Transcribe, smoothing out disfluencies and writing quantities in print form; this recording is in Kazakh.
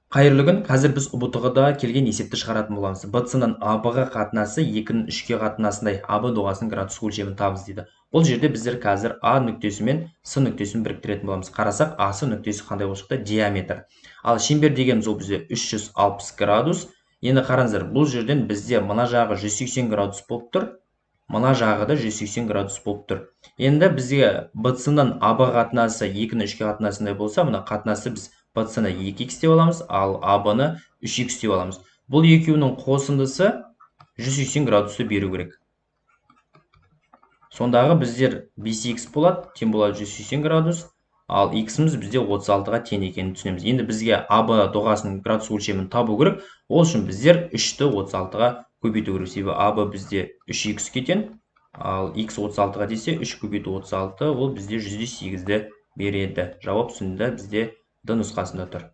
Қайырлы күн. Қазір біз ұбт-ға келген есепті шығаратын боламыз. BC-ның AB-ға қатынасы 2-ның 3-ке қатынасындай AB доғасының градус өлшемін табыз дейді. Бұл жерде біздер қазір А нүктесі мен С нүктесін біріктіретін боламыз. Қарасақ, АС нүктесі қандай болып шықты? Диаметр. Ал шеңбер дегеніміз ол бізде 360 градус. Енді қараңыздар, бұл жерден бізде мына жағы 180 градус болып тұр. Мына жағы да 180 градус болып тұр. Енді бізге BC-ның AB қатынасы 2-ның 3-ке қатынасындай болса, мына қатынасы біз BC-ны 2х деп аламыз, ал AB-ны 3х деп аламыз. Бұл екеуінің қосындысы 180 градусты беру керек. Сондағы біздер 5х болады, тең болады 180 градус, ал х-міз бізде 36-ға тең екенін түсінеміз. Енді бізге AB доғасының градус өлшемін табу керек. Ол үшін біздер 3-ті 36-ға көбейту керек. Себебі AB бізде 3х-ке тең, ал х 36-ға тесе 3 көбейту 36, ол бізде 108-ді береді. Жауап түсінді бізде Д нұсқасында тұр.